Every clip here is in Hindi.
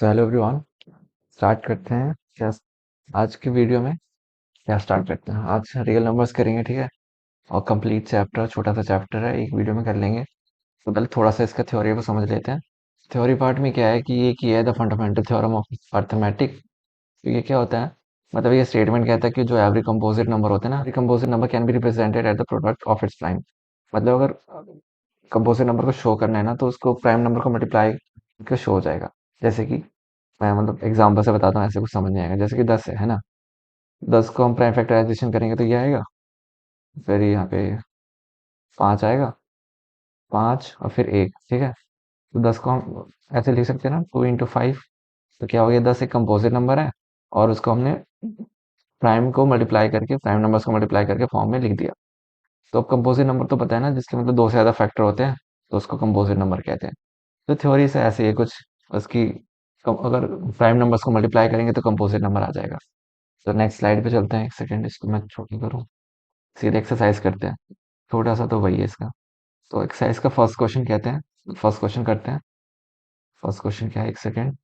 So hello everyone. स्टार्ट करते हैं क्या? आज की वीडियो में क्या स्टार्ट करते हैं? आज रियल नंबर्स करेंगे, ठीक है। और कंप्लीट चैप्टर, छोटा सा चैप्टर है, एक वीडियो में कर लेंगे। तो पहले थोड़ा सा इसका थ्योरी को समझ लेते हैं। थ्योरी पार्ट में क्या है कि ये है the fundamental theorem of arithmetic. तो ये क्या होता है, मतलब ये स्टेटमेंट कहता है कि जो एवरी कंपोजिट नंबर होते हैं ना, every composite number can be represented at the product of its prime. मतलब अगर कंपोजिट नंबर को शो करना है ना, तो उसको प्राइम नंबर को मल्टीप्लाई करके शो हो जाएगा। जैसे कि मैं मतलब एग्जांपल से बताता हूँ, ऐसे कुछ समझ नहीं आएगा। जैसे कि 10 है ना, 10 को हम प्राइम फैक्टराइजेशन करेंगे तो ये आएगा। फिर यहाँ पे 5 आएगा, 5 और फिर 1, ठीक है। तो 10 को हम ऐसे लिख सकते हैं ना, 2 × 5। तो क्या हो गया, 10 एक कंपोजिट नंबर है और उसको हमने प्राइम को मल्टीप्लाई करके, प्राइम नंबर्स को मल्टीप्लाई करके फॉर्म में लिख दिया। तो अब कंपोजिट नंबर तो पता है ना, जिसके मतलब दो से ज्यादा फैक्टर होते हैं, तो उसको कंपोजिट नंबर कहते हैं। तो थ्योरी से ऐसे ही है कुछ उसकी। अगर प्राइम नंबर्स को मल्टीप्लाई करेंगे तो कंपोजिट नंबर आ जाएगा। तो नेक्स्ट स्लाइड पे चलते हैं। एक सेकंड, इसको मैं छोटी करूँ। सीधे एक्सरसाइज करते हैं। छोटा सा तो वही है इसका। तो एक्सरसाइज का फर्स्ट क्वेश्चन कहते हैं, फर्स्ट क्वेश्चन करते हैं। फर्स्ट क्वेश्चन क्या है, एक सेकंड।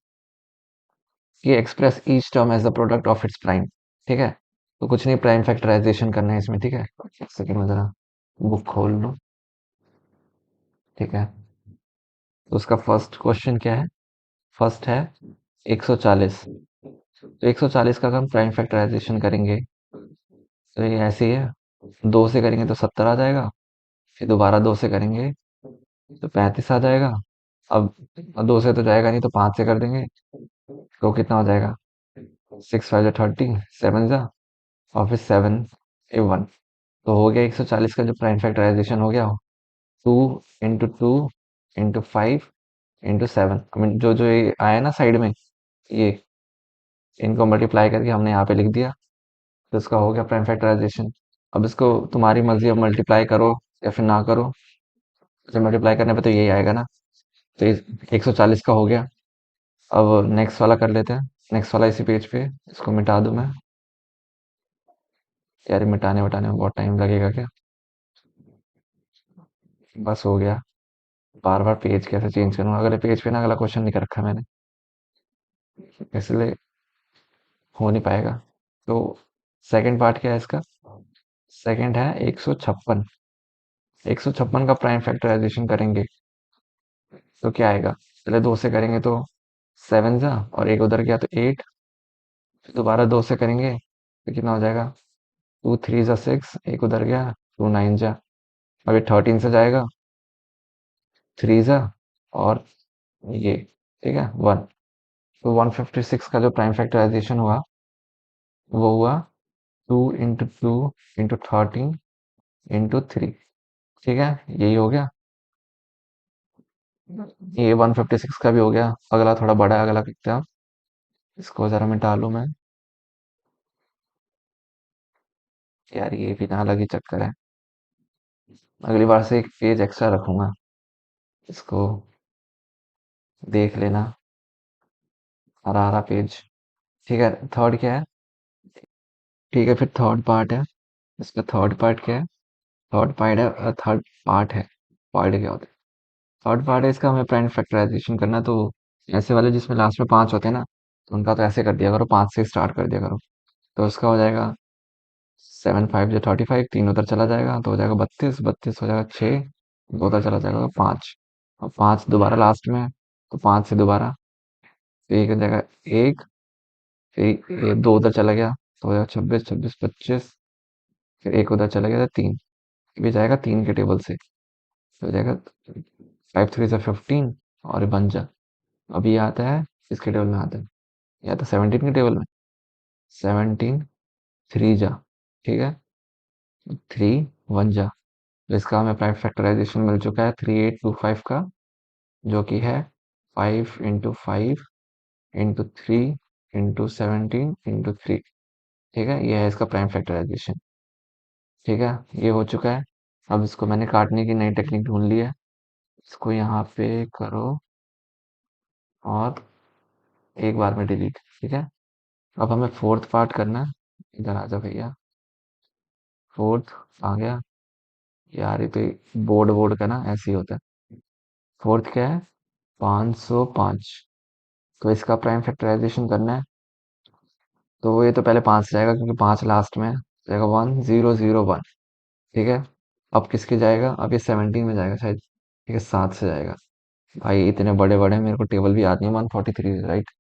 कि express each term as the product of its prime. ठीक है। तो कुछ नहीं, प्राइम फैक्टराइजेशन करना है इसमें, ठीक है। एक सेकंड में जरा बुक खोल लो। ठीक है। तो उसका फर्स्ट क्वेश्चन क्या है? फर्स्ट है 140। तो 140 का हम प्राइम फैक्टराइजेशन करेंगे तो ये ऐसे ही है। 2 से करेंगे तो 70 आ जाएगा। फिर दोबारा 2 से करेंगे तो 35 आ जाएगा। अब 2 से तो जाएगा नहीं, तो 5 से कर देंगे तो कितना हो जाएगा? 6 × 5 = 30, 7 जा, और फिर 7 × 1। तो हो गया 140 का जो प्राइम फैक्टराइजेशन हो गया। 2 × 2 × 5 × 7। I mean, जो जो ये आया ना साइड में, ये इनको मल्टीप्लाई करके हमने यहाँ पे लिख दिया। तो इसका हो गया प्राइम फैक्टराइजेशन। अब इसको तुम्हारी मर्जी, अब मल्टीप्लाई करो या फिर ना करो। जब मल्टीप्लाई करने पे तो यही आएगा ना। तो 140 का हो गया। अब नेक्स्ट वाला कर लेते हैं। नेक्स्ट वाला इसी पेज पे, इसको मिटा दूं मैं। यार मिटाने वटाने में बहुत टाइम लगेगा क्या? बस हो गया। बार बार पेज कैसे चेंज करूँ? अगले पेज पे ना अगला क्वेश्चन नहीं कर रखा मैंने, इसलिए हो नहीं पाएगा। तो सेकंड पार्ट क्या है इसका? सेकंड है 156। 156 का प्राइम फैक्टराइजेशन करेंगे तो क्या आएगा? पहले 2 से करेंगे तो 7 जा, और एक उधर गया तो 8। फिर दोबारा 2 से करेंगे तो कितना हो जाएगा? 2 × 3 = 6, एक उधर गया, 2 × 9 जा। अभी 13 से जाएगा, 3 जा, और ये, ठीक है, 1। तो 156 का जो प्राइम फैक्टराइजेशन हुआ वो हुआ 2 × 2 × 13 × 3। ठीक है, यही हो गया। ये 156 का भी हो गया। अगला थोड़ा बड़ा है, अगला कितना? इसको जरा मिटा लूं मैं। यार ये भी ना अलग ही चक्कर है। अगली बार से एक पेज एक्स्ट्रा रखूंगा, इसको देख लेना। हरा हरा पेज। ठीक है, थर्ड क्या है? ठीक है, फिर थर्ड पार्ट है। इसका थर्ड पार्ट क्या है? थर्ड पार्ट है, थर्ड पार्ट है। पार्ट क्या होता है? थर्ड पार्ट है इसका, हमें प्राइम फैक्टराइजेशन करना। तो ऐसे वाले जिसमें लास्ट में 5 होते हैं ना, तो उनका तो ऐसे कर दिया करो, 5 से स्टार्ट कर दिया करो। तो उसका हो जाएगा 7 × 5 = 35, 3 उधर चला जाएगा तो हो जाएगा 32, 32 हो जाएगा 6, दो उधर चला जाएगा 5, और 5 दोबारा लास्ट में है, तो 5 से दोबारा तो एक हो जाएगा 1। फिर ये 2 उधर चला गया तो हो जाएगा 26, 26, 25। फिर एक उधर चला गया तो 3, भी जाएगा 3 के टेबल से, तो हो जाएगा 5 × 3 = 15, और ये बन जा। अभी ये आता है, इसके टेबल में आता है, या तो 17 के टेबल में। 17, 3 जा, ठीक है, 3, 1 जा। तो इसका हमें प्राइम फैक्टराइजेशन मिल चुका है 3825 का, जो कि है 5 × 5 × 3 × 17 × 3। ठीक है, ये है इसका प्राइम फैक्टराइजेशन। ठीक है, ये हो चुका है। अब इसको मैंने काटने की नई टेक्निक ढूंढ ली है। इसको यहाँ पे करो और एक बार में डिलीट। ठीक है। अब हमें फोर्थ पार्ट करना है। इधर आ जाओ भैया। फोर्थ आ गया। यार ये तो बोर्ड बोर्ड का ना ऐसे ही होता है। फोर्थ क्या है? 505। तो इसका प्राइम फैक्टराइजेशन करना है, तो ये तो पहले 5 से जाएगा क्योंकि 5 लास्ट में है। तो जाएगा 1001। ठीक है। अब किसके जाएगा, अब ये 17 में जाएगा शायद। ठीक है, 7 से जाएगा। भाई इतने बड़े बड़े मेरे को टेबल भी आती है। 143, राइट।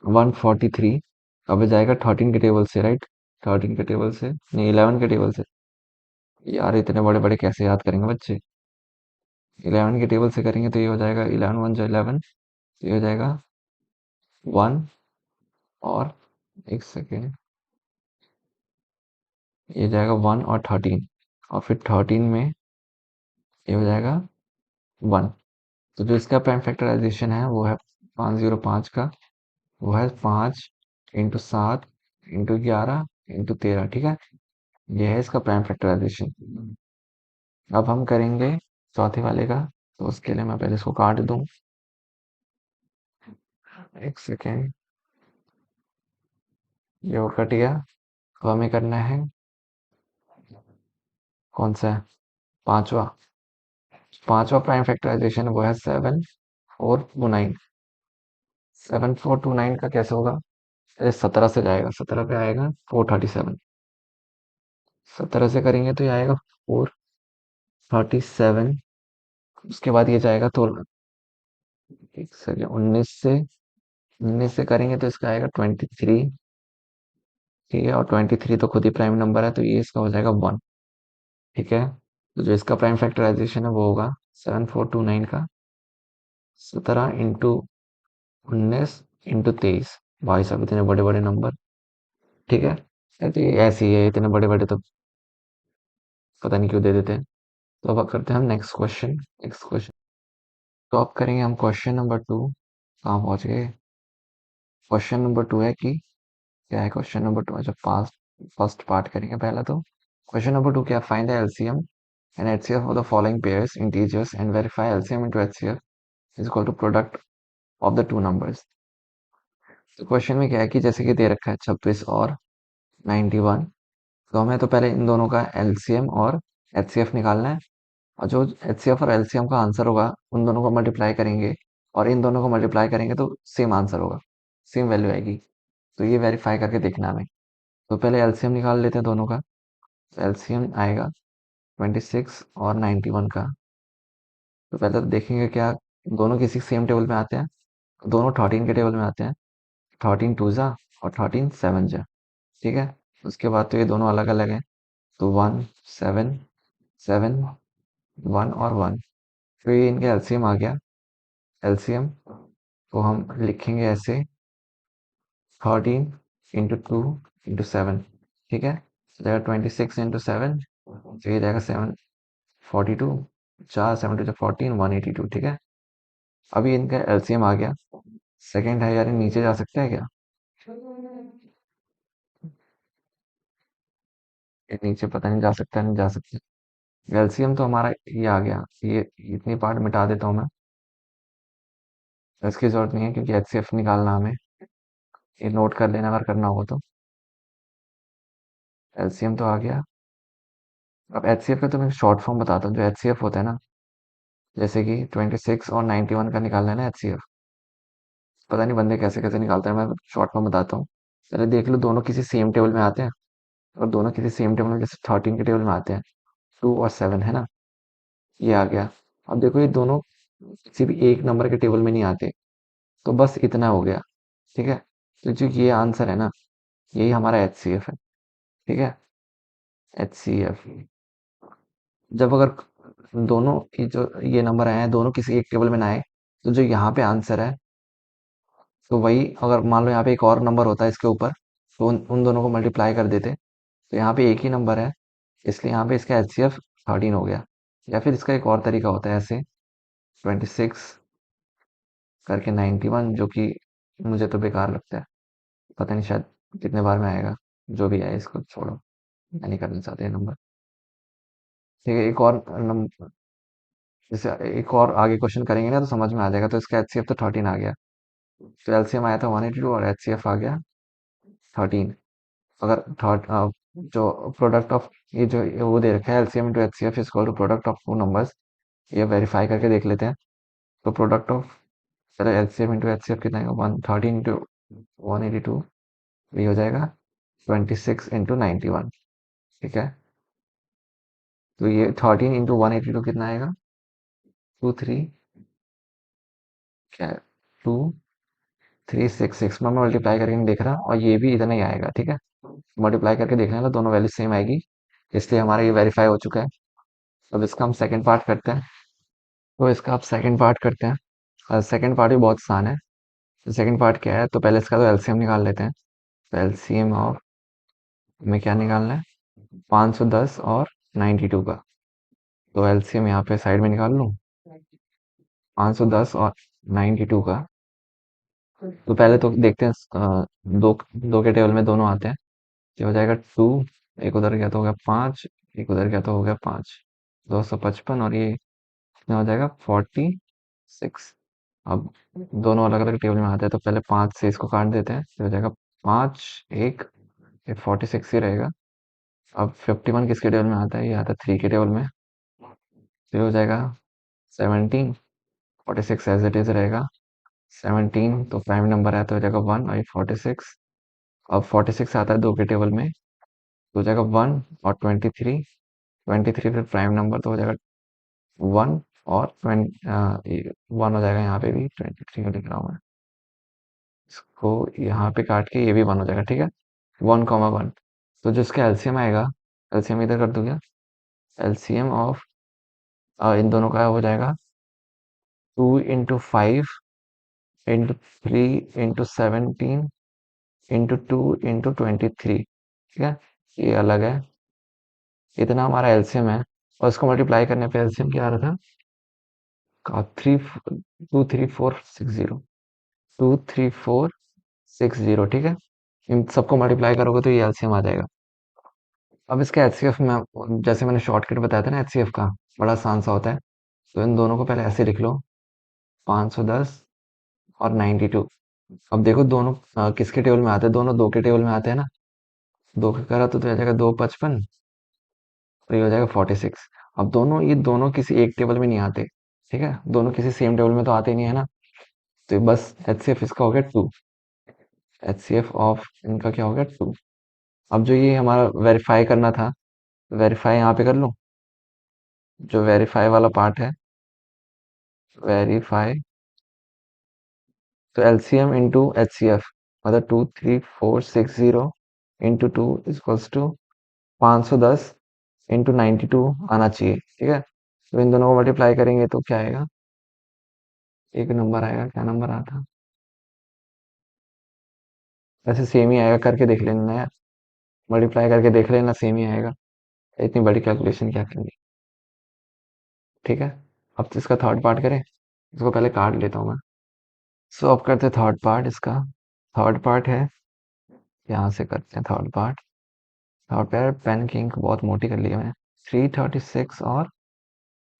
143। अब ये जाएगा 13 के टेबल से, राइट। 13 के टेबल से नहीं, 11 के टेबल से। यार इतने बड़े बड़े कैसे याद करेंगे बच्चे। 11 के टेबल से करेंगे तो ये हो जाएगा 11 वन जो 11। तो ये हो जाएगा 1। और एक सेकेंड, ये जाएगा 1 और 13। और फिर 13 में ये हो जाएगा 1। तो जो इसका प्राइम फैक्टराइजेशन है वो है 505 का। वो है 5 इंटू 7 इंटू 11 इंटू 13। ठीक है, ये है इसका प्राइम फैक्टराइजेशन। अब हम करेंगे चौथे वाले का। तो उसके लिए मैं पहले इसको काट दूं। एक सेकेंड, ये और कट गया। अब हमें करना है कौन सा है, पांचवा। पांचवा प्राइम फैक्टराइजेशन वो है 7429। 7429 का कैसे होगा, ये 17 से जाएगा। 17 पे आएगा 437। 17 से करेंगे तो ये आएगा 437। उसके बाद ये जाएगा तो एक सेकेंड, 19 से करेंगे तो इसका आएगा 23। ठीक है, और 23 तो खुद ही प्राइम नंबर है तो ये इसका हो जाएगा 1। ठीक है, तो जो इसका प्राइम फैक्टराइजेशन है वो होगा 7429 का 17 इंटू 19 इंटू 23। भाई साहब इतने बड़े बड़े नंबर। ठीक है, तो ये ऐसे ही है, इतने बड़े बड़े तो पता नहीं क्यों दे देते हैं। तो अब करते हैं हम नेक्स्ट क्वेश्चन। तो अब करेंगे हम क्वेश्चन नंबर 2। कहाँ पहुंच गए। क्वेश्चन नंबर 2 है कि क्या है। क्वेश्चन नंबर 2 अच्छा, फर्स्ट पार्ट करेंगे पहला। तो क्वेश्चन नंबर 2 क्या, find the LCM and HCF of the following pairs integers and verify LCM into HCF is equal to product of the two numbers. तो क्वेश्चन में क्या है कि जैसे कि दे रखा है 26 और 91। तो हमें तो पहले इन दोनों का एलसीएम और एचसीएफ निकालना है। और जो एचसीएफ और एलसीएम का आंसर होगा उन दोनों को मल्टीप्लाई करेंगे और इन दोनों को मल्टीप्लाई करेंगे तो सेम आंसर होगा, सेम वैल्यू आएगी। तो ये वेरीफाई करके देखना हमें। तो पहले एलसीएम निकाल लेते हैं दोनों का। तो एलसीएम आएगा 26 और 91 का। तो पहले तो देखेंगे क्या दोनों किसी सेम टेबल में आते हैं। दोनों 13 के टेबल में आते हैं। 13 टू जा और 13 7 जा। ठीक है, उसके बाद तो ये दोनों अलग अलग हैं। तो 1 7 7 1 और 1। फिर ये इनके एलसीएम आ गया। एलसीएम को हम लिखेंगे ऐसे 13 इंटू 2 इंटू 7। ठीक है, तो जाएगा 26 इंटू 7। तो ये जाएगा 742। 4 7 2 14 182। ठीक है, अभी इनका एलसीएम आ गया। सेकंड है यार, ये नीचे जा सकता है क्या। ये नीचे पता नहीं जा सकता, नहीं जा सकता। एलसीएम तो हमारा ये आ गया। ये इतनी पार्ट मिटा देता हूँ मैं, इसकी जरूरत नहीं है क्योंकि एचसीएफ निकालना हमें। ये नोट कर लेना अगर करना हो तो। एलसीएम तो आ गया। अब एचसीएफ का तो मैं शॉर्ट फॉर्म बताता हूँ। जो एचसीएफ होता है ना, जैसे कि 26 और 91 का निकालना है ना एचसीएफ। पता नहीं बंदे कैसे कैसे निकालते हैं, मैं शॉर्ट फॉर्म बताता हूँ। पहले देख लो दोनों किसी सेम टेबल में आते हैं। और दोनों किसी सेम टेबल में, जैसे 13 के टेबल में आते हैं। 2 और 7 है ना, ये आ गया। अब देखो ये दोनों किसी भी एक नंबर के टेबल में नहीं आते। तो बस इतना हो गया। ठीक है, तो जो ये आंसर है ना, यही हमारा एचसीएफ है। ठीक है, एचसीएफ। जब अगर दोनों की जो ये नंबर आए हैं दोनों किसी एक टेबल में ना आए, तो जो यहाँ पे आंसर है, तो वही अगर मान लो यहाँ पे एक और नंबर होता है इसके ऊपर, तो उन दोनों को मल्टीप्लाई कर देते। तो यहाँ पे एक ही नंबर है, इसलिए यहाँ पे इसका एचसीएफ 13 हो गया। या फिर इसका एक और तरीका होता है ऐसे, 26 करके 91, जो कि मुझे तो बेकार लगता है। पता नहीं शायद कितने बार में आएगा। जो भी है इसको छोड़ो, मैं नहीं करना चाहता ये नंबर। ठीक है, एक और नंबर, जैसे एक और आगे क्वेश्चन करेंगे ना तो समझ में आ जाएगा। तो इसका एचसीएफ तो 13 आ गया। तो एलसीएम आया था 182 और एचसीएफ आ गया 13। अगर थर्ड जो प्रोडक्ट ऑफ ये जो वो दे रखा है LCM into HCF is equal to product of two numbers, ये वेरीफाई करके देख लेते हैं। तो प्रोडक्ट ऑफ चलो एलसीएम इंटू एचसीएफ कितना आएगा, 130 इंटू 182, ये हो जाएगा 26 इंटू 91। ठीक है, तो ये 13 इंटू 182 कितना आएगा, 23, क्या, 2366 में मल्टीप्लाई करके नहीं देख रहा, और ये भी इतना ही आएगा। ठीक है, मल्टीप्लाई करके देख लेना, दोनों वैल्यू सेम आएगी, इसलिए हमारा ये वेरीफाई हो चुका है। अब इसका हम सेकंड पार्ट करते हैं। तो इसका आप सेकंड पार्ट करते हैं, और सेकंड पार्ट भी बहुत आसान है। तो सेकंड पार्ट क्या है, तो पहले इसका तो एलसीएम निकाल लेते हैं। तो एलसीएम ऑफ में क्या निकालना है, 510 और 92 का। तो एलसीएम यहाँ पे साइड में निकाल लूँ, 510 और 92 का। तो पहले तो देखते हैं, दो दो के टेबल में दोनों आते हैं। ये हो जाएगा 2, एक उधर गया तो हो गया 5, एक उधर गया तो हो गया 5, 255, और ये कितना हो जाएगा, 46। अब दोनों अलग अलग टेबल में आते हैं, तो पहले 5 से इसको काट देते हैं, तो हो जाएगा 5, एक, ये 46 ही रहेगा। अब 51 किसके टेबल में आता है, ये आता है 3 के टेबल में, तो ये हो जाएगा 17, 46 एज इट इज रहेगा। 17 तो प्राइम नंबर है, तो हो जाएगा 1, और ये 46। अब 46 आता है 2 के टेबल में, तो हो जाएगा 1 और 23, 23 फिर प्राइम नंबर, तो हो जाएगा 1 और 1 हो जाएगा, यहाँ पे भी 23 का लिख रहा हूँ मैं, इसको यहाँ पे काट के ये भी 1 हो जाएगा। ठीक है, 1,1, तो जो इसका एलसीएम आएगा, एलसीएम इधर कर दूंगा, एलसीएम ऑफ इन दोनों का हो जाएगा 2 इंटू 5 इंटू 3 इंटू 17 इंटू 23। ठीक है, ये अलग है, इतना हमारा एलसीएम है, और इसको मल्टीप्लाई करने पे एलसीएम क्या आ रहा था, का 23460। ठीक है, इन सबको मल्टीप्लाई करोगे तो ये एलसीएम आ जाएगा। अब इसका एचसीएफ में, जैसे मैंने शॉर्टकट बताया था ना एचसीएफ का, बड़ा आसान सा होता है। तो इन दोनों को पहले ऐसे लिख लो, 510 और 92। अब देखो दोनों किसके टेबल में आते हैं, दोनों 2 के टेबल में आते हैं ना, 2 का करा तो आ जाएगा 255, और ये हो जाएगा 46। अब ये दोनों किसी एक टेबल में नहीं आते, ठीक है, दोनों किसी सेम टेबल में तो आते नहीं है ना, तो ये बस एचसीएफ इसका हो गया 2, एचसीएफ ऑफ इनका क्या हो गया 2। अब जो ये हमारा वेरीफाई करना था, वेरीफाई यहाँ पे कर लो, जो वेरीफाई वाला पार्ट है, वेरीफाई, तो एलसीएम इंटू एचसीएफ, मतलब 23460 इंटू 2 इक्वल्स टू 510 इंटू 92 आना चाहिए। ठीक है, तो इन दोनों को मल्टीप्लाई करेंगे तो क्या आएगा, एक नंबर आएगा, क्या नंबर आता है, वैसे सेम ही आएगा, करके देख लेना यार, मल्टीप्लाई करके देख लेना, सेम ही आएगा, इतनी बड़ी कैलकुलेशन क्या करनी। ठीक है, अब तो इसका थर्ड पार्ट करें, इसको पहले काट लेता हूँ मैं। सो अब करते थर्ड पार्ट इसका। थर्ड पार्ट है, यहाँ से करते हैं third part. Third part, pen की इंक बहुत मोटी कर ली है मैंने, 336 और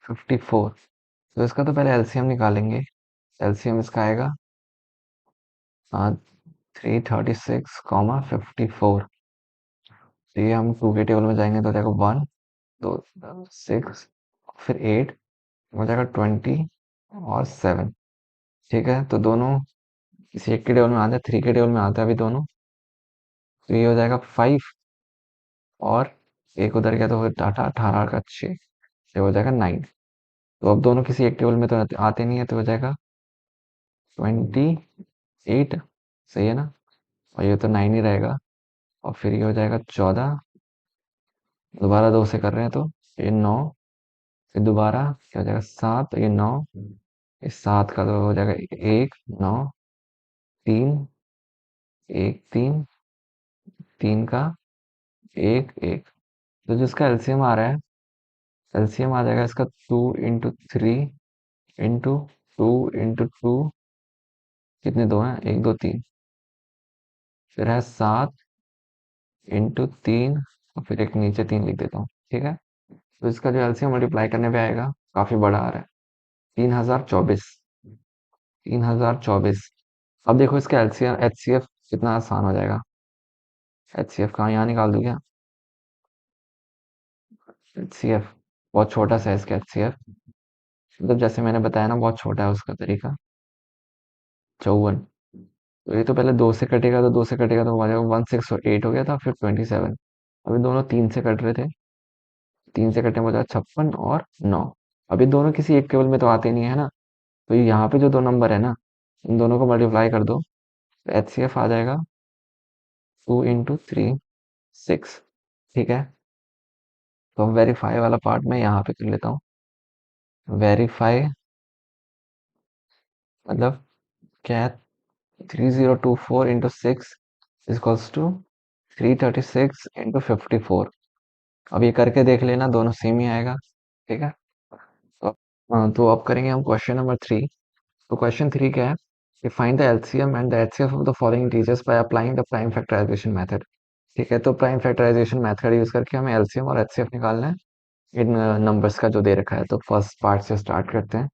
54। तो इसका तो पहले एलसीएम निकालेंगे, एलसीएम इसका आएगा 336, 54। ये हम 2 के टेबल में जाएंगे तो हो जाएगा 1, तो 6, फिर 8, हो जाएगा 20 और 7। ठीक है, तो दोनों किसी एक के टेबल में आते हैं, 3 के टेबल में आता है अभी दोनों, तो ये हो जाएगा 5, और एक उधर गया तो टाटा 18 का 6, ये हो जाएगा 9। तो अब दोनों किसी एक टेबल में तो आते नहीं है, तो हो जाएगा 28, सही है ना, और ये तो 9 ही रहेगा, और फिर ये हो जाएगा 14, दोबारा 2 से कर रहे हैं तो ये 9, फिर दोबारा क्या हो जाएगा 7, ये 9, इस 7 का तो हो जाएगा 1, 9, 3, 1, 3, 3 का 1, 1। तो जिसका एलसीएम आ रहा है, एलसीएम आ जाएगा इसका 2 इंटू 3 इंटू 2 इंटू 2, कितने 2 हैं, 1, 2, 3, फिर है 7 इंटू 3, और फिर एक नीचे 3 लिख देता हूँ। ठीक है, तो इसका जो एलसीएम मल्टीप्लाई करने पे आएगा, काफी बड़ा आ रहा है, 3024, 3024। अब देखो इसका एलसीएम एचसीएफ कितना आसान हो जाएगा, एचसीएफ कहाँ, यहाँ निकाल दूं क्या, एचसीएफ बहुत छोटा सा है इसका एचसीएफ, मतलब जैसे मैंने बताया ना, बहुत छोटा है उसका तरीका। 54। तो ये तो पहले 2 से कटेगा, तो 2 से कटेगा तो हो जाएगा 1608 हो गया था, फिर 27। अभी दोनों 3 से कट रहे थे, 3 से कटने में हो जाएगा 56 और 9। अभी दोनों किसी एक टेबल में तो आते नहीं है ना, तो यहाँ पे जो दो नंबर है ना, इन दोनों को मल्टीप्लाई कर दो, तो एचसीएफ आ जाएगा 2 × 3 6। ठीक है, तो अब वेरीफाई वाला पार्ट मैं यहाँ पे कर लेता हूँ। वेरीफाई मतलब क्या है, 3024 × 6 इक्वल्स टू 336 × 54। अब ये करके देख लेना, दोनों सेम ही आएगा। ठीक है, तो तो अब करेंगे हम क्वेश्चन नंबर 3। तो क्वेश्चन 3 क्या है कि find the LCM and the HCF of the following integers by applying the prime factorisation method. ठीक है, तो प्राइम फैक्टराइजेशन मेथड यूज करके हमें एलसीएम और एचसीएफ निकालना है इन नंबर्स का जो दे रखा है। तो फर्स्ट पार्ट से स्टार्ट करते हैं।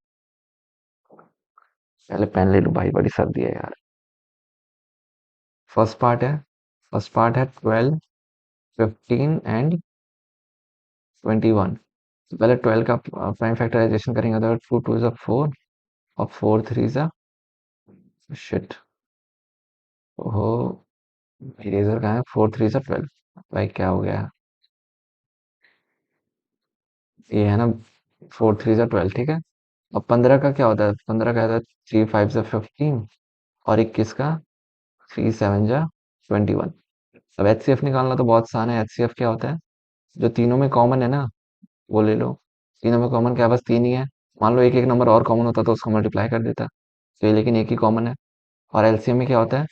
पहले पेन ले लूं भाई, बड़ी सर्दी है यार। फर्स्ट पार्ट है फर्स्ट पार्ट है 12, 15 एंड 21। तो पहले 12 का प्राइम फैक्टराइजेशन करेंगे, तो 2 2 is 4 और 4 3 is शिट। ओहो, इरेजर कहाँ है? 4 3 is 12। भाई क्या हो गया? ये है ना, 4 3 is 12। ठीक है, अब 15 का क्या होता है? 15 का होता है 3 5 is 15 और 21 का 3 7 is 21। अब एचसीएफ निकालना तो बहुत आसान है। एचसीएफ क्या होता है? जो तीनों में कॉमन है ना, वो ले लो। तीनों में कॉमन क्या, बस तीन ही है। मान लो एक एक नंबर और कॉमन होता तो उसको मल्टीप्लाई कर देता, तो ये लेकिन एक ही कॉमन है। और एलसीएम में क्या होता है?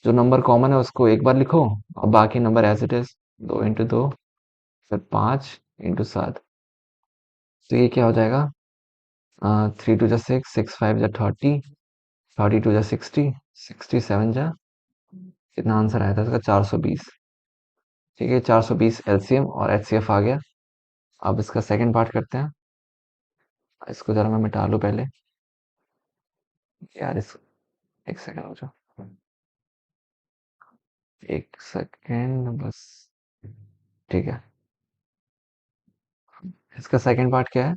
जो नंबर कॉमन है उसको एक बार लिखो और बाकी नंबर एज इट इज, 2 × 2 फिर 5 × 7। तो ये क्या हो जाएगा? 3 2 6, 6 5 30, 32 60, 67 कितना आंसर आया था इसका? 420। ठीक है, 420 एलसीएम और एचसीएफ आ गया। अब इसका सेकंड पार्ट करते हैं। इसको जरा मैं मिटा लूं पहले यार। इस एक सेकंड हो जाओ, एक सेकंड बस। ठीक है, इसका सेकंड पार्ट क्या है?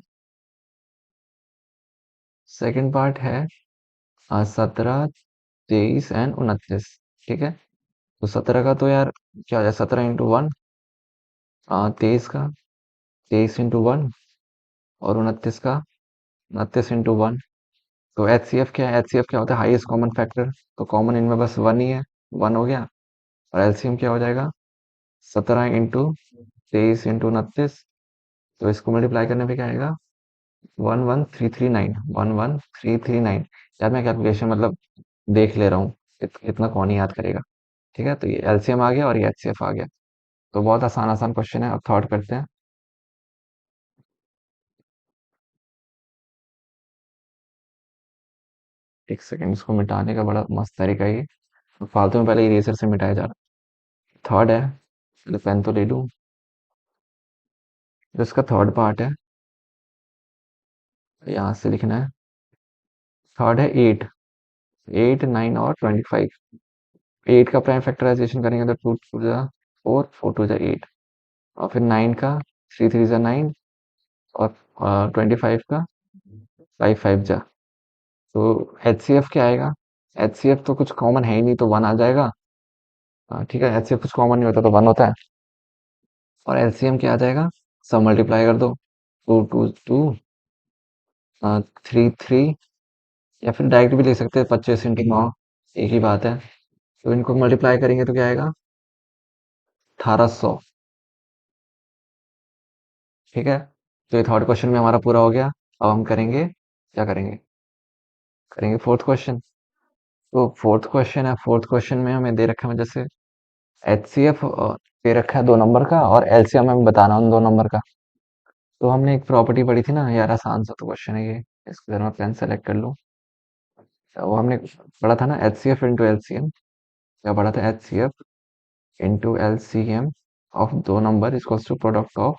सेकंड पार्ट है 17, 23 एंड 29। ठीक है, तो 17 का तो यार क्या हो जाए? 17 × 1। 23 का 23 × 1 और 29 का 29 × 1। तो एचसीएफ क्या है? एचसीएफ क्या होता है? Highest common factor. तो कॉमन इनमें बस वन ही है, वन हो गया। और एलसीएम क्या हो जाएगा? 17 × 23 × 29। तो इसको मल्टीप्लाई करने पे क्या आएगा? 11339, 11339। यार मैं कैलकुलेशन मतलब देख ले रहा हूँ, इतना कौन ही याद करेगा। ठीक है, तो ये एलसीएम आ गया और ये एचसीएफ आ गया। तो बहुत आसान आसान क्वेश्चन है। अब थॉट करते हैं। एक सेकंड, इसको मिटाने का बड़ा मस्त तरीका है ये। फालतू में पहले इरेजर से मिटाया जा रहा। थर्ड है, पहले पेन तो ले लूँ। जो इसका थर्ड पार्ट है, यहाँ से लिखना है। थर्ड है 8, 8 9 और 25। 8 का प्राइम फैक्टराइजेशन करेंगे तो 2 2 जा 4, 4 2 जा 8। और फिर 9 का 3 3 जा 9 और 25 का 5 5 जा। तो एचसीएफ क्या आएगा? एचसीएफ तो कुछ कॉमन है ही नहीं, तो वन आ जाएगा। ठीक है, एचसीएफ कुछ कॉमन नहीं होता तो वन होता है। और एलसीएम क्या आ जाएगा? सब मल्टीप्लाई कर दो, 2 2 2, 3 3। या फिर डायरेक्ट भी ले सकते हैं, 25 × 9, एक ही बात है। तो इनको मल्टीप्लाई करेंगे तो क्या आएगा? 1800। ठीक है, तो ये थर्ड क्वेश्चन में हमारा पूरा हो गया। अब हम करेंगे, क्या करेंगे? करेंगे फोर्थ क्वेश्चन। तो फोर्थ क्वेश्चन है, फोर्थ क्वेश्चन में हमें दे रखा है जैसे एचसीएफ दे रखा है 2 नंबर का और एलसीएम हमें बताना उन 2 नंबर का। तो हमने एक प्रॉपर्टी पढ़ी थी ना यार, आसान सा तो क्वेश्चन है ये। इसको जरा मैं पेन सेलेक्ट कर लूँ। वो हमने पढ़ा था ना, एचसीएफ इंटू एलसीएम। क्या पढ़ा था? HCF into LCM of 2 number equals to product of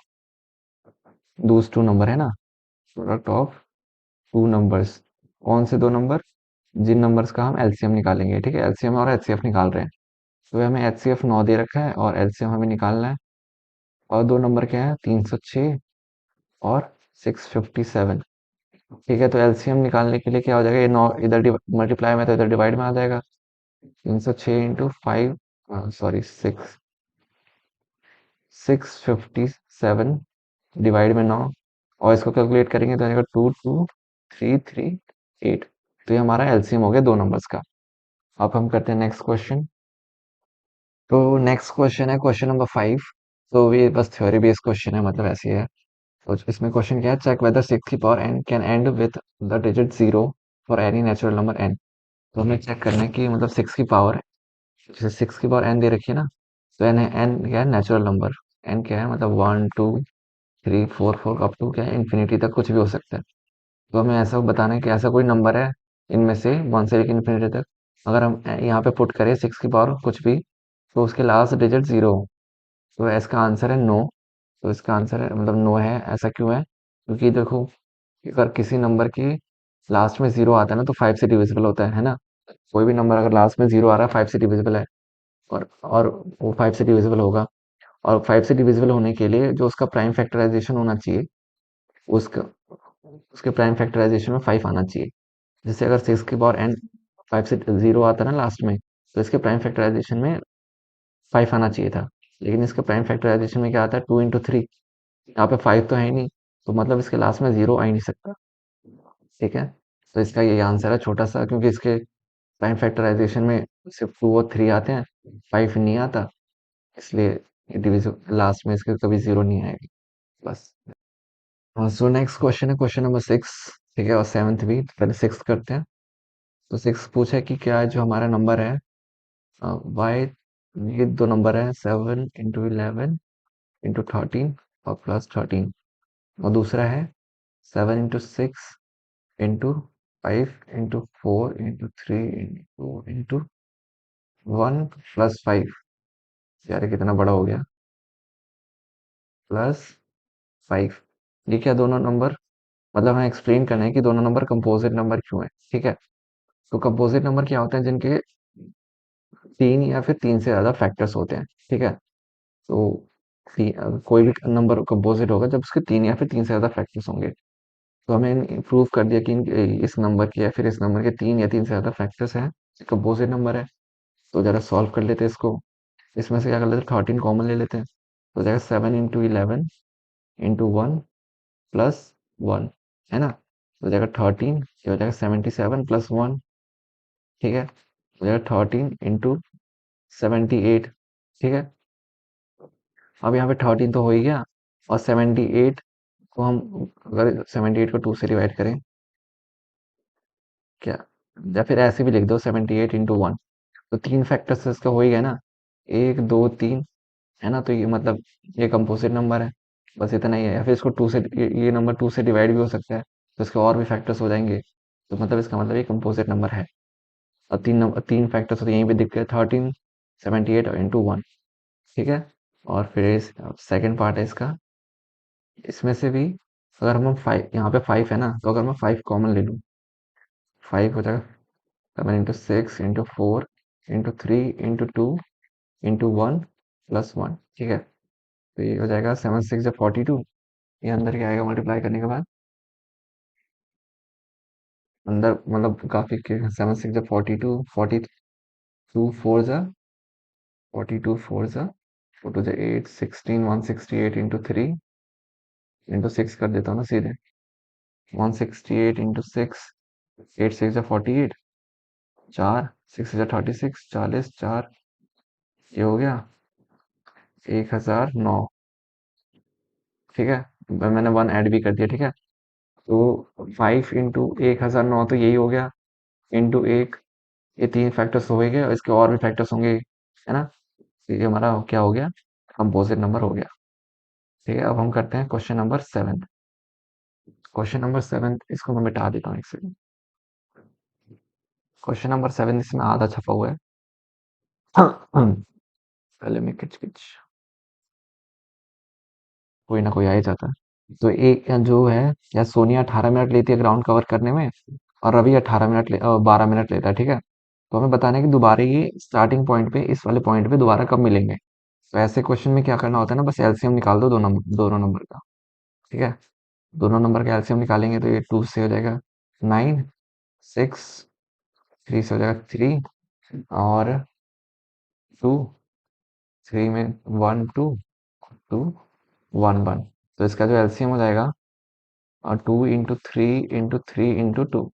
दूस 2 नंबर, है ना। Product of 2 numbers. कौन से 2 नंबर? जिन नंबर्स का हम एलसीएम निकालेंगे। ठीक है, एलसीएम और एचसीएफ निकाल रहे हैं। तो हमें एचसीएफ 9 दे रखा है और एलसीएम हमें निकालना है। और 2 नंबर क्या है? 306 और 657। ठीक है, तो एलसीएम निकालने के लिए क्या हो जाएगा, ये 9 इधर मल्टीप्लाई में तो इधर डिवाइड में आ जाएगा। 306 इंटू 5, सॉरी 657 डिवाइड में 9, और इसको कैलकुलेट करेंगे तो आएगा 22338। तो ये हमारा एलसीएम हो गया दो नंबर्स का। अब हम करते हैं नेक्स्ट क्वेश्चन। तो नेक्स्ट क्वेश्चन है क्वेश्चन नंबर 5। तो ये बस थ्योरी बेस्ड क्वेश्चन है, मतलब ऐसे ही है। तो इसमें क्वेश्चन क्या है, चेक वेदर 6 की power n can and with the digit 0 for any natural number n। तो हमें चेक करना है कि मतलब 6 की पावर, जैसे 6 की पावर n दे रखी है ना, तो n है, n क्या है, नेचुरल नंबर। n क्या है, मतलब 1 2 3 4 4 अप टू क्या है, इन्फिनिटी तक कुछ भी हो सकता है। तो हमें ऐसा बताना है कि ऐसा कोई नंबर है इनमें से 1 से लेकर इन्फिनिटी तक, अगर हम यहाँ पे पुट करें 6 की पावर कुछ भी, तो उसके लास्ट डिजिट 0 हो। तो इसका आंसर है नो। तो इसका आंसर है मतलब नो है। ऐसा क्यों है, क्योंकि देखो, अगर किसी नंबर की लास्ट में 0 आता है ना, तो 5 से डिविजिबल होता है ना। कोई भी नंबर अगर लास्ट में 0 आ रहा है, 5 से डिविजिबल है। और वो 5 से डिविजिबल होगा। और 5 से डिविजिबल होने के लिए जो उसका प्राइम फैक्टराइजेशन होना चाहिए, उसका उसके प्राइम फैक्टराइजेशन में 5 आना चाहिए। जैसे अगर 6 की पावर n 5 से 0 आता है ना लास्ट में, तो इसके प्राइम फैक्टराइजेशन में 5 आना चाहिए था। लेकिन इसके प्राइम फैक्टराइजेशन में क्या आता है, 2 इंटू 3। यहाँ पे 5 तो है ही नहीं, तो मतलब इसके लास्ट में 0 आ ही नहीं सकता। ठीक है, तो इसका ये आंसर है छोटा सा, क्योंकि इसके प्राइम फैक्टराइजेशन में सिर्फ 2 और 3 आते हैं, 5 नहीं आता। इसलिए डिविजन लास्ट में इसके कभी 0 नहीं आएगी। बस। सो नेक्स्ट क्वेश्चन है क्वेश्चन नंबर 6। ठीक है, और 7th भी, तो पहले 6 करते हैं। तो 6 पूछा है कि क्या जो हमारा नंबर है, वाई, ये दो नंबर है, 7 इंटू 11 इंटू 13 और +13। और दूसरा है 7 into 6 into 5 into 4 into 2 into 1 +5। यार ये कितना बड़ा हो गया, +5। ये क्या दोनों नंबर, मतलब हमें एक्सप्लेन करना है कि दोनों नंबर कंपोजिट नंबर क्यों है। ठीक है, तो कंपोजिट नंबर क्या होते हैं, जिनके 3 या फिर 3 से ज्यादा फैक्टर्स होते हैं। ठीक है, तो कोई भी नंबर कंपोजिट होगा जब उसके 3 या फिर 3 से ज्यादा फैक्टर्स होंगे। तो हमें प्रूव कर दिया कि इस नंबर के या फिर इस नंबर के 3 या 3 से ज्यादा फैक्टर्स हैं, कंपोजिट नंबर है। तो जरा सॉल्व कर लेते हैं इसको। इसमें से क्या कर लेते हैं, 13 कॉमन ले लेते हैं। तो हो जाएगा 7 इंटू 11 इंटू 1 +1, है ना। तो हो जाएगा 13, ये हो जाएगा 77 +1। ठीक है, हो जाएगा 13 इंटू 78। ठीक है, अब यहाँ पे 13 तो हो ही गया, और 78 को हम, अगर 78 को 2 से डिवाइड करें, क्या, या फिर ऐसे भी लिख दो 78 इंटू 1। तो 3 फैक्टर्स इसका हो ही गया ना, 1 2 3, है ना। तो ये मतलब ये कंपोजिट नंबर है। बस इतना ही है। या फिर इसको 2 से, ये नंबर 2 से डिवाइड भी हो सकता है, तो इसके और भी फैक्टर्स हो जाएंगे। तो मतलब इसका मतलब ये कंपोजिट नंबर है। और 3 फैक्टर्स तो यहीं पे दिख गए, 13 78 और इंटू 1। ठीक है, और फिर सेकेंड पार्ट है इसका। इसमें से भी अगर हम 5, यहाँ पे 5 है ना, तो अगर मैं 5 कॉमन ले लूँ, 5 हो जाएगा 7 into 6 into 4 into 3 into 2 into 1 ठीक है, तो ये हो जाएगा 7 6 42। ये अंदर क्या आएगा मल्टीप्लाई करने के बाद, अंदर मतलब काफी 7 6 42, 42 4 जा 8, 16 168 इंटू 3 इंटू 6 कर देता हूँ ना सीधे। 168 इंटू 6, 8 6 जा 48, 4 6 जा 36, 40, 4, ये हो गया 1009। ठीक है, मैंने 1 ऐड भी कर दिया। ठीक है, तो 5 इंटू 1009 तो यही हो गया, इंटू 1, ये 3 फैक्टर्स हो ही गए, और इसके और भी फैक्टर्स होंगे, है ना। तो ये हमारा क्या हो गया, कंपोजिट नंबर हो गया। ठीक है, अब हम करते हैं क्वेश्चन नंबर 7। क्वेश्चन नंबर 7, इसको मैं मिटा देता हूँ एक सेकंड। क्वेश्चन नंबर 7 इसमें आधा छपा हुआ है। पहले मैं किच किच, कोई ना कोई आ ही जाता है। तो एक जो है, या सोनिया 18 मिनट लेती है ग्राउंड कवर करने में, और रवि 12 मिनट लेता है। ठीक है, तो हमें बताना है कि दोबारा ये स्टार्टिंग पॉइंट पे, इस वाले पॉइंट पे दोबारा कब मिलेंगे। तो ऐसे क्वेश्चन में क्या करना होता है ना, बस एलसीएम निकाल दो दोनों दोनों नंबर का। ठीक है, दोनों नंबर का एलसीएम निकालेंगे तो ये 2 से हो जाएगा 9, 6, 3 से हो जाएगा 3 और 2, 3 में 1 2 2 1 1। तो इसका जो एलसीएम हो जाएगा और 2 इंटू 3 इंटू 2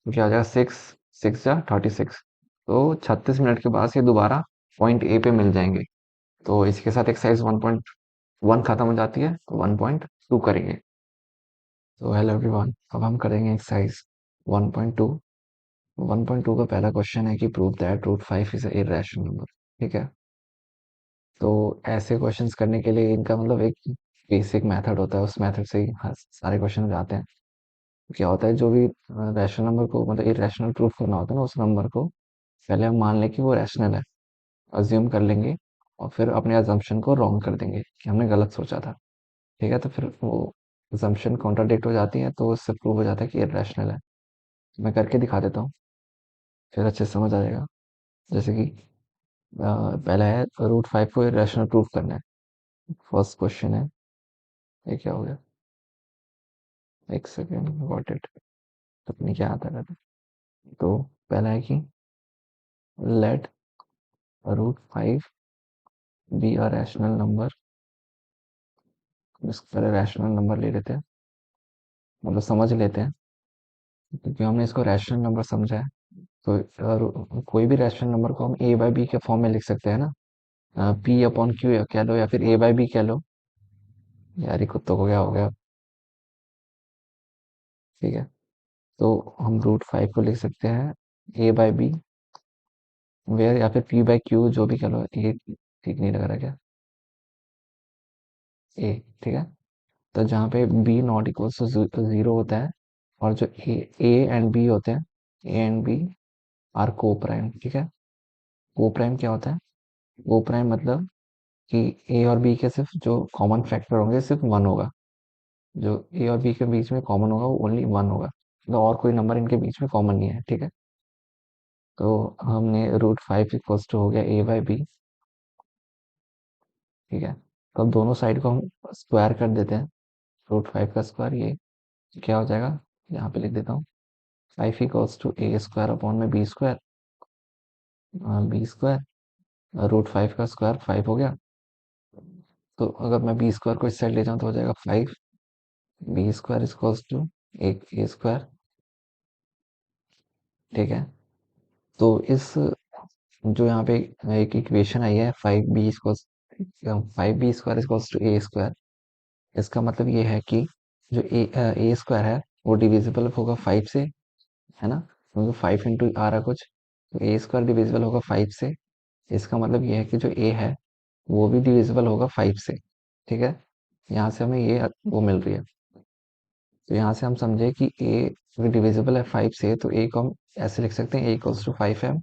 तो क्या हो जाएगा 6, 6 जा 36। तो 36 मिनट के बाद ये दोबारा पॉइंट ए पे मिल जाएंगे। तो इसके साथ एक्सरसाइज 1.1 खत्म हो जाती है, तो 1.2 करेंगे। तो हेलो एवरीवन, अब हम करेंगे एक्सरसाइज 1.2। 1.2 का पहला क्वेश्चन है कि prove that root 5 is irrational number. ठीक है, तो ऐसे क्वेश्चंस करने के लिए इनका मतलब एक बेसिक मेथड होता है, उस मेथड से ही सारे क्वेश्चन हो जाते हैं। क्या होता है, जो भी रैशनल नंबर को मतलब इरेशनल प्रूफ करना होता है ना, उस नंबर को पहले हम मान लें कि वो रैशनल है, अज्यूम कर लेंगे और फिर अपने अजम्पशन को रॉन्ग कर देंगे कि हमने गलत सोचा था। ठीक है, तो फिर वो अजम्पशन कॉन्ट्राडिक्ट हो जाती है, तो उससे प्रूव हो जाता है कि इरेशनल है। मैं करके दिखा देता हूँ, फिर अच्छे से समझ आ जाएगा। जैसे कि पहला है रूट 5 को इरेशनल प्रूफ करना है। फर्स्ट क्वेश्चन है, ये क्या हो गया, एक सेकेंड, गॉट इट। अपनी क्या आता है, तो पहला है कि let root 5 be a rational number. इसको पहले रैशनल नंबर ले लेते हैं, मतलब समझ लेते हैं, क्योंकि हमने इसको रैशनल नंबर समझा है। तो कोई भी रैशनल नंबर को हम ए बाई बी के फॉर्म में लिख सकते हैं ना, पी अपॉन क्यू कह लो या फिर ए बाई बी कह लो। यार ये कुत्तों को क्या हो गया। ठीक है, तो हम रूट 5 को लिख सकते हैं ए बाई बी वेयर, या फिर पी बाई क्यू, जो भी कह लो, ये ठीक नहीं लग रहा क्या, ए। ठीक है, तो जहाँ पे b not equals to zero होता है और जो ए एंड बी होते हैं, a and b are coprime. ठीक है, को प्राइम क्या होता है, को प्राइम मतलब कि ए और बी के सिर्फ जो कॉमन फैक्टर होंगे सिर्फ वन होगा, जो ए और बी के बीच में कॉमन होगा वो ओनली वन होगा, तो और कोई नंबर इनके बीच में कॉमन नहीं है। ठीक है, तो हमने रूट 5 इक्वल्स टू हो गया ए बाई बी। ठीक है, तो अब दोनों साइड को हम स्क्वायर कर देते हैं। रूट 5 का स्क्वायर ये क्या हो जाएगा, यहाँ पे लिख देता हूँ, 5 equals to A square upon में B square. B square root 5 का स्क्वायर 5 हो गया, तो अगर मैं बी स्क्वायर को इस साइड ले जाऊँ तो हो जाएगा 5 बी स्क्वायर इक्वल्स टू एक ए स्क्वायर। ठीक है, तो इस जो यहाँ पे एक इक्वेशन आई है 5b square to A square, इसका मतलब ये है कि जो ए स्क्वायर है वो डिविजिबल होगा 5 से, है ना, क्योंकि 5 इंटू आ रहा कुछ, तो ए स्क्वायर डिविजिबल होगा 5 से। इसका मतलब ये है कि जो ए है वो भी डिविजिबल होगा 5 से। ठीक है, यहाँ से हमें ये वो मिल रही है। तो यहाँ से हम समझे कि ए डिविजिबल है 5 से, तो ए को हम ऐसे लिख सकते हैं, a equals to 5m।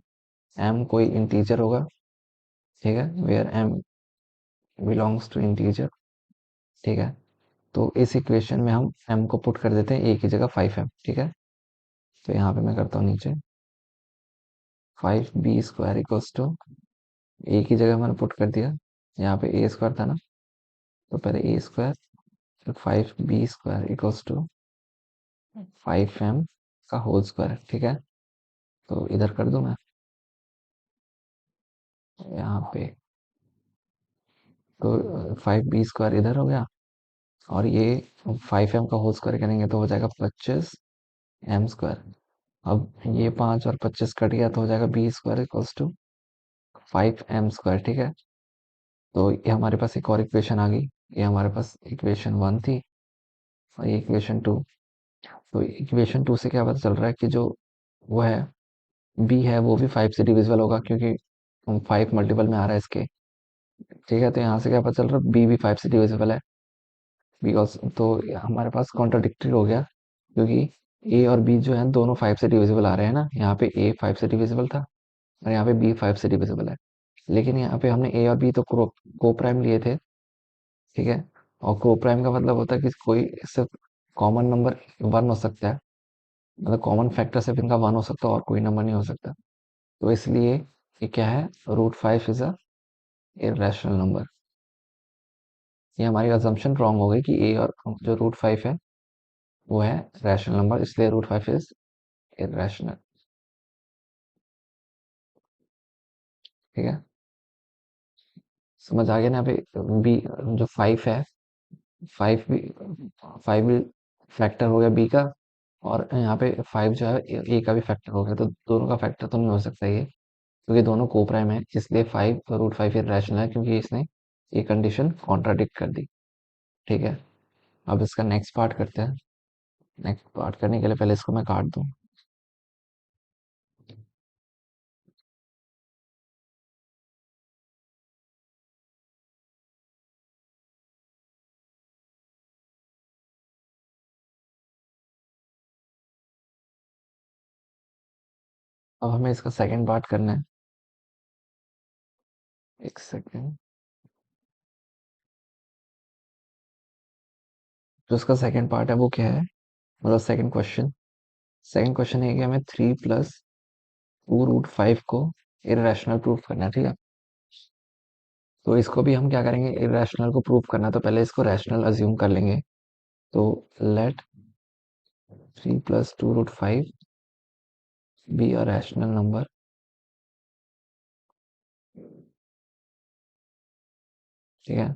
M कोई इंटीजर होगा, ठीक है, where m belongs to integer. ठीक है, तो इस इक्वेशन में हम m को पुट कर देते हैं a की जगह 5m। ठीक है, तो यहाँ पे मैं करता हूँ नीचे 5b square equals to a की जगह मैंने पुट कर दिया, यहाँ पे a स्क्वायर था ना, तो पहले a स्क्वायर फिर 5b square equals to 5m का होल स्क्वायर। ठीक है, तो इधर कर दूं मैं, यहाँ पे तो 5b स्क्वायर इधर हो गया, और ये 5m का होल स्क्वायर करेंगे तो हो जाएगा 25m स्क्वायर। अब ये 5 और 25 कट गया तो हो जाएगा b square equals to 5m square. ठीक है, तो ये हमारे पास एक और इक्वेशन आ गई, ये हमारे पास इक्वेशन 1 थी और ये इक्वेशन 2। तो इक्वेशन 2 से क्या पता चल रहा है कि जो वो है बी है वो भी 5 से डिविजिबल होगा, क्योंकि 5 मल्टीपल में आ रहा है इसके। ठीक है, तो यहाँ से क्या पता चल रहा है, बी भी 5 से डिविजिबल है, बिकॉज तो हमारे पास कॉन्ट्राडिक्टरी हो गया, क्योंकि ए और बी जो है दोनों 5 से डिविजिबल आ रहे हैं ना, यहाँ पे ए 5 से डिविजिबल था और यहाँ पे बी 5 से डिविजिबल है, लेकिन यहाँ पे हमने ए और बी तो को प्राइम लिए थे। ठीक है, और को प्राइम का मतलब होता है कि कोई सिर्फ कॉमन नंबर वन हो सकता है, मतलब कॉमन फैक्टर सिर्फ इनका वन हो सकता है और कोई नंबर नहीं हो सकता। तो इसलिए ये क्या है, root 5 is a irrational number. ये हमारी अजम्पशन रॉन्ग हो गई कि ए और जो रूट 5 है वो है रैशनल नंबर, इसलिए रूट फाइव इज इरेशनल। ठीक है, समझ आ गया ना? अभी बी जो फाइव है, फाइव भी, फाइव भी फैक्टर हो गया बी का, और यहाँ पे फाइव जो है ए का भी फैक्टर हो गया, तो दोनों का फैक्टर तो नहीं हो सकता ये, क्योंकि दोनों कोप्राइम है, इसलिए फाइव रूट फाइव इरेशनल है, क्योंकि इसने ये कंडीशन कॉन्ट्राडिक्ट कर दी। ठीक है, अब इसका नेक्स्ट पार्ट करते हैं। नेक्स्ट पार्ट करने के लिए पहले इसको मैं काट दूं। अब हमें इसका सेकंड पार्ट करना है। एक सेकंड। जो इसका सेकंड पार्ट है वो क्या है, मतलब सेकंड क्वेश्चन है कि हमें three plus two root five को इरेशनल प्रूफ करना है। ठीक है, तो इसको भी हम क्या करेंगे, इरेशनल को प्रूफ करना है, तो पहले इसको रैशनल अज्यूम कर लेंगे। तो let three plus two root five be a rational number. ठीक है,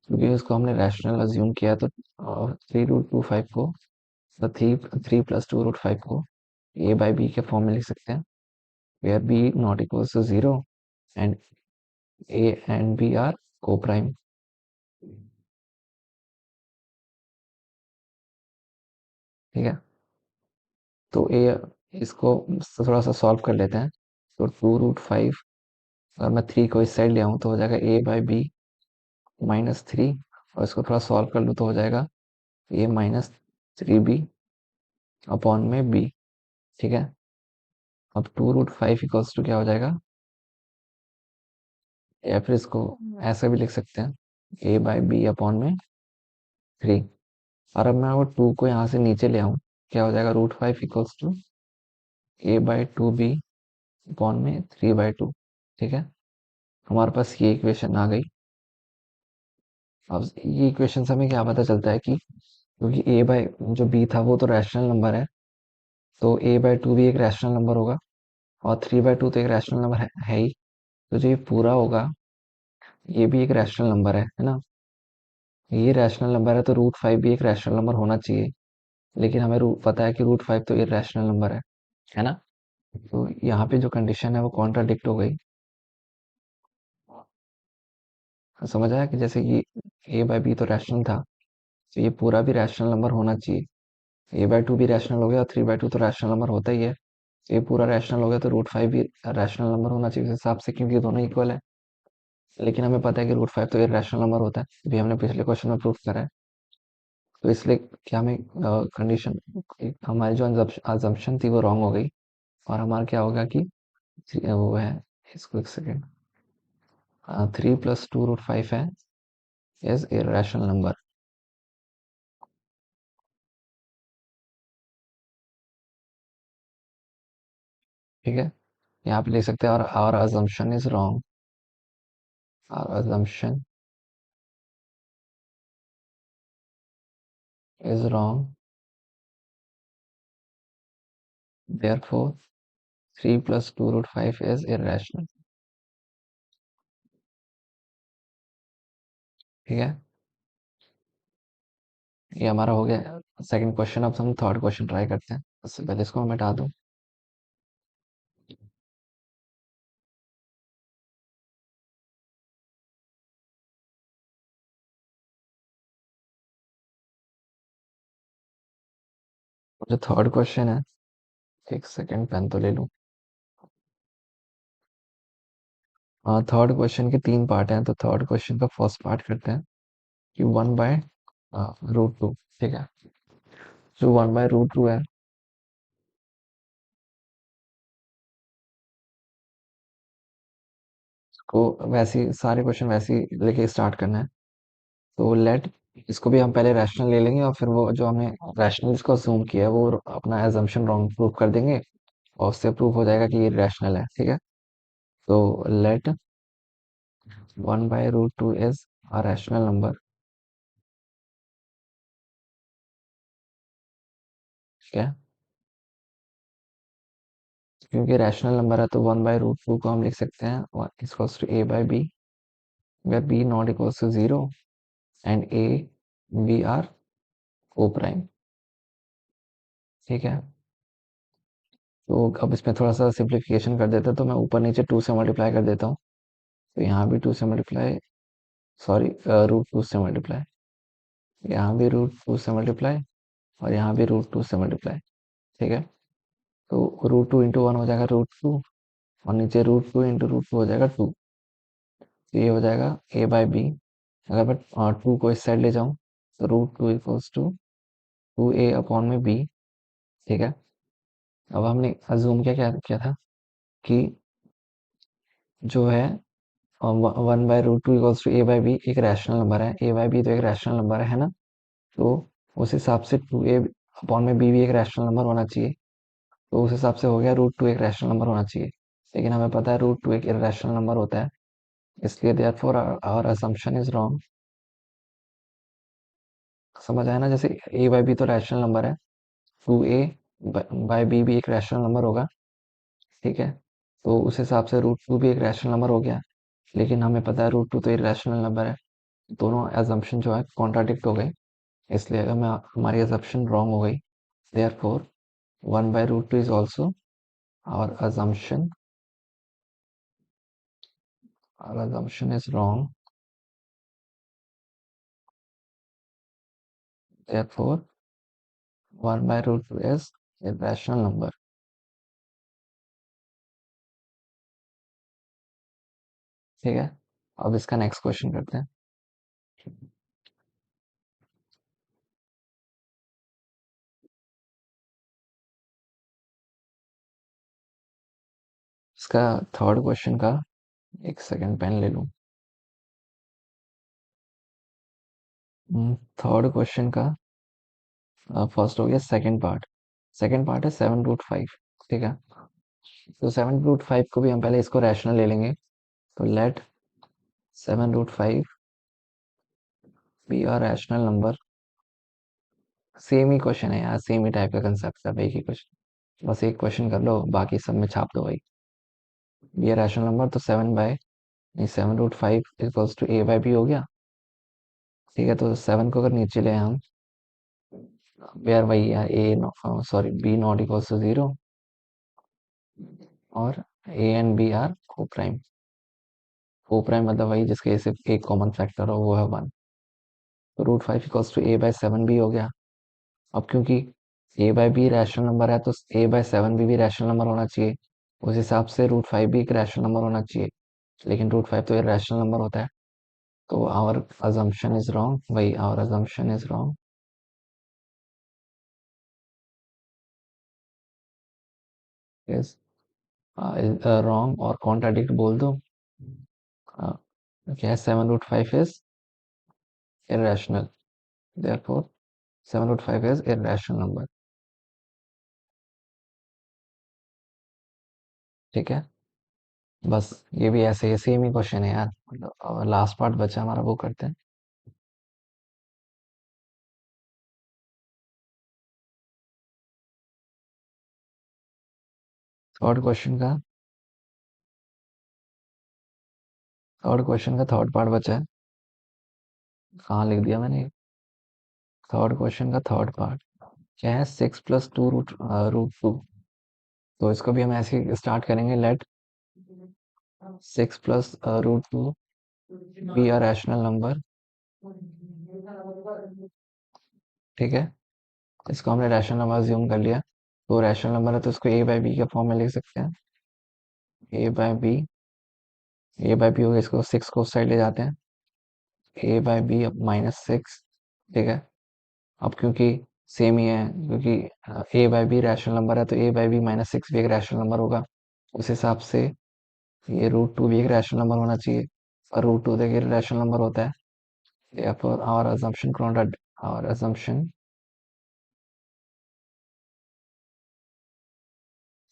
क्योंकि इसको हमने रैशनल अज्यूम किया, तो थ्री रूट टू फाइव को, three three plus two root five को ए बाई बी के फॉर्म में लिख सकते हैं, where b not equals to zero and a and b are coprime. ठीक है, तो ए, इसको थोड़ा सा सॉल्व कर लेते हैं। तो टू रूट फाइव, अगर मैं थ्री को इस साइड ले आऊँ तो हो जाएगा a by b minus three, और इसको थोड़ा सॉल्व कर लूँ तो हो जाएगा a minus three b upon में बी। ठीक है, अब two root five equals to क्या हो जाएगा, या फिर इसको ऐसे भी लिख सकते हैं, ए बाई बी अपॉन में थ्री। और अब मैं अगर टू को यहाँ से नीचे ले आऊँ, क्या हो जाएगा, root five equals to a by two b upon में थ्री बाई टू। ठीक है, हमारे पास ये इक्वेशन आ गई। अब ये इक्वेशन से हमें क्या पता चलता है कि, क्योंकि ए बाई जो बी था वो तो रैशनल नंबर है, तो ए बाई टू भी एक रैशनल नंबर होगा, और थ्री बाई टू तो एक रैशनल नंबर है ही, तो जो ये पूरा होगा ये भी एक रैशनल नंबर है ना? ये रैशनल नंबर है, तो रूट फाइव भी एक रैशनल नंबर होना चाहिए, लेकिन हमें पता है कि रूट फाइव तो इरेशनल नंबर है ना? तो यहाँ पे जो कंडीशन है वो कॉन्ट्राडिक्ट हो गई। समझ आया कि जैसे कि ए बाई बी तो रैशनल था, तो ये पूरा भी रैशनल नंबर होना चाहिए। ए बाई टू भी रैशनल हो गया, और थ्री बाई टू तो रैशनल नंबर होता ही है, तो ये पूरा रैशनल हो गया, तो रूट फाइव भी रैशनल नंबर होना चाहिए उस हिसाब से, क्योंकि दोनों इक्वल है। लेकिन हमें पता है कि रूट फाइव तो इरेशनल नंबर होता है, भी हमने पिछले क्वेश्चन में प्रूफ करा है। तो इसलिए क्या हमें कंडीशन, हमारी जो अजम्पशन थी वो रॉन्ग हो गई, और हमारा क्या होगा कि वो है, इसको एक second, three plus two root five है इज ए रैशनल नंबर। ठीक है, यहाँ पे लिख सकते हैं, और our assumption is wrong, our assumption is wrong, therefore three plus two root five is irrational. ठीक है, ये हमारा हो गया सेकंड क्वेश्चन। अब हम थर्ड क्वेश्चन ट्राई करते हैं, उससे पहले इसको मैं मिटा दूं। जो थर्ड क्वेश्चन है, एक सेकंड पेन तो ले लूं। हाँ, थर्ड क्वेश्चन के तीन पार्ट हैं, तो थर्ड क्वेश्चन का फर्स्ट पार्ट करते हैं कि वन बाय रूट टू। ठीक है, जो वन बाय रूट टू है, को वैसे ही सारे क्वेश्चन वैसे ही लेके स्टार्ट करना है। तो लेट, इसको भी हम पहले रैशनल ले लेंगे, और फिर वो जो हमने रैशनल इसको अज्यूम किया है वो अपना एजम्पशन रॉन्ग प्रूव कर देंगे, और उससे प्रूव हो जाएगा कि ये रैशनल है। ठीक है, तो let one by root two is a rational number क्या? क्योंकि रैशनल नंबर है तो 1/√2 को हम लिख सकते हैं equals to a/b, where b not equals to 0 and a b are co-prime। ठीक है, तो अब इसमें थोड़ा सा सिंप्लीफिकेशन कर देते हैं, तो मैं ऊपर नीचे 2 से मल्टीप्लाई कर देता हूँ। तो यहाँ भी 2 से मल्टीप्लाई, सॉरी √2 से मल्टीप्लाई, यहाँ भी √2 से मल्टीप्लाई, और यहाँ भी √2 से मल्टीप्लाई। ठीक है, तो √2 इंटू 1 हो जाएगा √2, और नीचे √2 इंटू √2 हो जाएगा 2। तो ये हो जाएगा a/b। अगर मैं 2 को इस साइड ले जाऊँ तो √2 इक्वल्स टू 2a/b। ठीक है, अब हमने अज्यूम क्या क्या किया था कि जो है 1/√2 इक्वल्स टू a/b एक रैशनल नंबर है, a/b तो एक रैशनल नंबर है ना, तो उस हिसाब से 2a/b भी एक रैशनल नंबर होना चाहिए। तो उस हिसाब से हो गया √2 एक रैशनल नंबर होना चाहिए, लेकिन हमें पता है √2 एक इरेशनल नंबर होता है, इसलिए therefore our assumption is wrong. समझ आया ना? जैसे a/b तो रैशनल नंबर है, 2a/b भी एक रैशनल नंबर होगा। ठीक है, तो उस हिसाब से √2 भी एक रैशनल नंबर हो गया, लेकिन हमें पता है √2 तो इरेशनल नंबर है। दोनों assumption जो है कॉन्ट्राडिक्ट हो गए, इसलिए हमें हमारी assumption रॉन्ग हो गई। Therefore 1/√2 is also our assumption, our assumption is wrong, therefore 1/√2 is a rational number। ठीक है, अब इसका नेक्स्ट क्वेश्चन करते हैं। इसका थर्ड क्वेश्चन का, एक सेकंड पेन ले लूं। थर्ड क्वेश्चन का फर्स्ट हो गया सेकंड पार्ट है 7√5। ठीक है, तो 7√5 को भी हम पहले इसको रैशनल ले लेंगे, तो let 7√5 be a rational number. Same ही क्वेश्चन है यार, सेम ही टाइप का कंसेप्ट है, एक ही क्वेश्चन, बस एक क्वेश्चन कर लो, बाकी सब में छाप दो भाई। ये रैशनल नंबर तो 7/√5 इक्वल्स टू a/b हो गया। ठीक है, तो 7 को अगर नीचे ले हम, वेयर वही है sorry b not equals to 0 और a and b are coprime मतलब वही जिसके सिर्फ एक कॉमन फैक्टर हो, वो है 1। तो √5 इक्वल्स टू a/7 भी हो गया। अब क्योंकि a/b रैशनल नंबर है, तो a/7 भी रैशनल नंबर होना चाहिए, उस हिसाब से √5 भी एक रैशनल नंबर होना चाहिए, लेकिन √5 तो एक रैशनल नंबर होता है। तो आवर अजम्पशन इज रॉन्ग, वही our assumption is wrong is wrong, और कॉन्ट्राडिक्ट बोल दो। क्या है? 7√5 इज irrational, therefore 7/5 is irrational number। ठीक है, बस ये भी ऐसे ही सेम ही क्वेश्चन है यार, मतलब लास्ट पार्ट बचा हमारा, वो करते हैं। थर्ड क्वेश्चन का थर्ड पार्ट बचा है, कहाँ लिख दिया मैंने? थर्ड क्वेश्चन का थर्ड पार्ट क्या है? 6 + 2 √2। तो इसको भी हम ऐसे स्टार्ट करेंगे, let 6 + √2 be a rational number. ठीक है, इसको हमने रैशनल नंबर अज्यूम कर लिया, तो रैशनल नंबर है तो इसको a/b के फॉर्म में लिख सकते हैं। a/b हो गया, इसको 6 को उस साइड ले जाते हैं, a/b अब -6। ठीक है, अब क्योंकि सेम ही है, क्योंकि a/b रैशनल नंबर है, तो a/b -6 भी एक रैशनल नंबर होगा, उस हिसाब से ये √2 भी एक रैशनल नंबर होना चाहिए, और √2 देखिए रैशनल नंबर होता है। therefore our assumption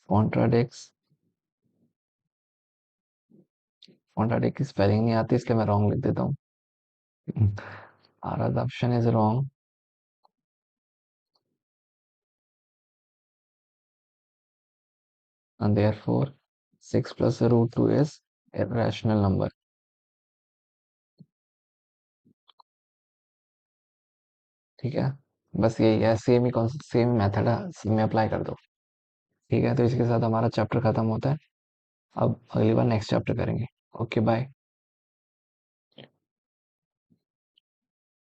contradicts, contradict की स्पेलिंग नहीं आती, इसलिए मैं रॉन्ग लिख देता हूँ। our assumption is wrong and therefore 6 plus the root 2 is a rational number. ठीक है, बस यही है, सेम ही कॉन्सेप्ट, सेम मेथड है, में अप्लाई कर दो। ठीक है, तो इसके साथ हमारा चैप्टर खत्म होता है। अब अगली बार नेक्स्ट चैप्टर करेंगे। Okay bye.